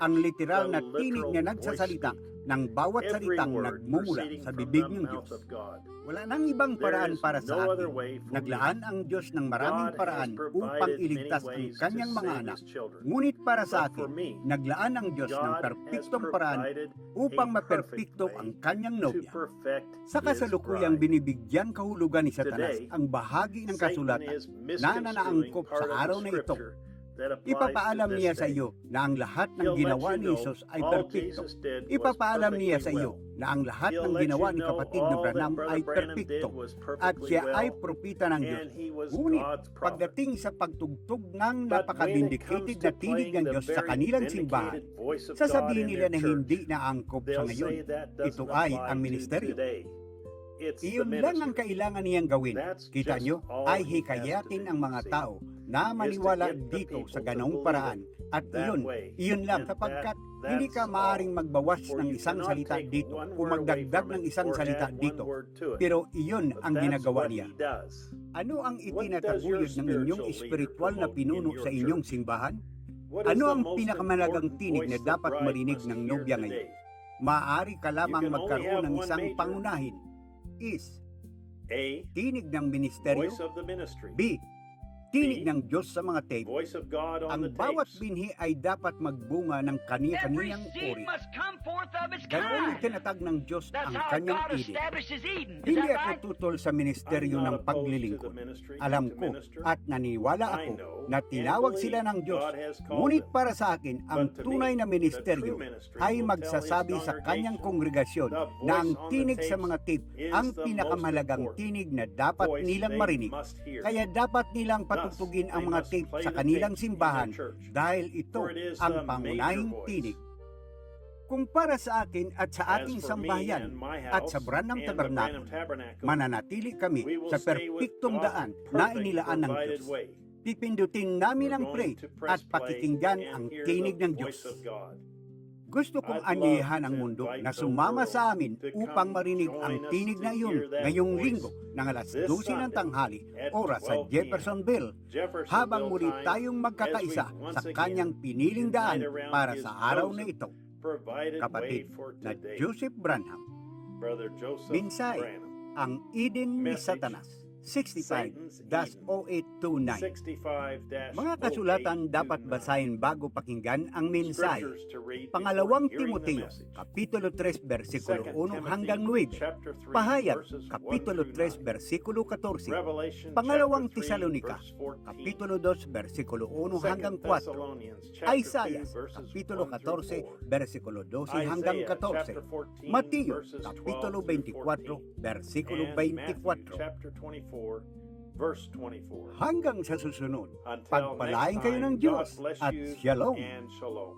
ang literal na tinig nga nagsasalita ng bawat every salitang word nagmumula proceeding sa from bibig the ng mouth Diyos. of God. Wala nang ibang There paraan is para sa no other atin. way for Naglaan me. ang Diyos ng maraming God has paraan upang provided many iligtas ang ways to kanyang mga save anak. His children. Ngunit para sa But for akin, me, naglaan ang Diyos ng God has perpektong paraan provided upang a maperpekto perfect ang way kanyang to nobya. perfect Sa His kasalukuyang bride. binibigyan kahulugan ni Satanas Today, ang bahagi ng Satan kasulatan is na nananaangkop misconstruing part sa of araw the na ito. scripture that applies Ipapaalam to niya this sa day. iyo na ang lahat ng He'll let ginawa you ni know Jesus ay all perpekto. Jesus did was Ipapaalam niya sa perfectly iyo well. na ang lahat He'll ng let ginawa you ni know kapatid na all that Branham Brother ay Branham did perpekto was at perfectly siya ay well, propeta ng Diyos. and he was Ngunit God's prophet. pagdating sa pagtugtog ng But when it napaka-vindicated comes na to tinig playing ng the Diyos sa very kanilang simbahan, vindicated voice of God sasabihin in nila their na church, hindi naangkop sa they'll ngayon. say that Ito doesn't ay apply ang to ministeryo. today. It's the Iyon lang ang ministry. kailangan niyang gawin. That's Kita just nyo, all ay he has to hikayatin do, ang mga see, tao na is to maniwala get the dito people sa to ganong believe paraan. At that iyon, way. iyon lang And sapagkat that's hindi ka maaaring all. magbawas For ng you isang cannot salita take dito one o word away magdagdag from ng it isang or salita add one dito. word to it. Pero iyon But ang that's ginagawa what niya. he does. Ano ang What does your itinataguyod ng inyong spiritual espiritual leader na promote pinuno in your sa inyong church? simbahan? What is Ano the ang most pinakamalagang important tinig na voice the dapat bride marinig must ng hear nobya ngayon? today? Maaari ka lamang can only magkaroon have ng one isang major. pangunahin. Is A, tinig ng ministeryo. voice of the ministry. B. Tinig B. ng Diyos sa mga tape. Voice of God on Ang the bawat tapes. binhi ay dapat magbunga ng Every kani-kaniyang seed uri. must come forth of its Ganoon kind. itinatag ng Diyos That's ang how kanyang God Eden. establishes Eden. Is Hindi that ako right? tutol sa ministeryo I'm ng not opposed to the paglilingkod. ministry, Alam to ko minister. at naniniwala I ako know na tinawag and sila ng Diyos. God has called Ngunit them. para sa akin, ang But to tunay me, na the ministeryo true ministry ay will magsasabi tell his sa kanyang congregation, kongregasyon the na ang voice on the tinig sa tapes mga tape is ang the pinakamalagang most tinig na dapat voice nilang they marinig. must hear. Kaya dapat nilang Thus, patutugin ang they mga must tape play sa the kanilang tapes in simbahan their church, dahil ito for it is ang the major pangunahing voice. tinig. Kung para sa akin at sa As ating for me sambahayan and my at house sa Branham and the Branham Tabernacle, Tabernacle, mananatili kami we will sa stay with perpektong God's daan na perfect inilaan ng provided Diyos. way. Pipindutin namin We're ang going play to press at play pakikinggan and ang hear tinig the ng Diyos. voice of God. Gusto kong I'd love anyayahan ang to mundo invite na the sumama world sa amin to upang come marinig join ang us tinig to na iyon hear that ngayong voice linggo ng alas this 12 ng Sunday tanghali at oras sa 12 p.m. Jeffersonville Jeffersonville habang muli time, tayong magkakaisa as we once sa again kanyang piniling daan unite around para his sa araw na chosen, ito. provided Kapatid way for na today. Joseph Branham, Brother Joseph Minsay, Branham. ang Eden ni Message, Satanas, Satan's 65-0829. 65-0829. Mga kasulatan dapat basahin bago pakinggan ang mensahe. Scriptures to read Pangalawang before hearing the Timoteo, message. Kapitulo 3, versikulo 2 1 Timothy, hanggang 9. chapter 3, Pahayag, verses 1 Kapitulo through 3, 9. versikulo 14. Revelation, Pangalawang chapter 3, Tesalonika, verse 14. Kapitulo 2, versikulo 1 hanggang 4. Thessalonians, chapter 2, Isaias, verses Kapitulo 1 through 14, 4. versikulo 12 hanggang Isaiah, 14. chapter 14, Mateo, verses 12 Kapitulo through 24, 14. versikulo And Matthew, 24. chapter 24, verse 24. Hanggang sa susunod, Until pagpalain next kayo time, ng God Diyos bless at you shalom. and shalom.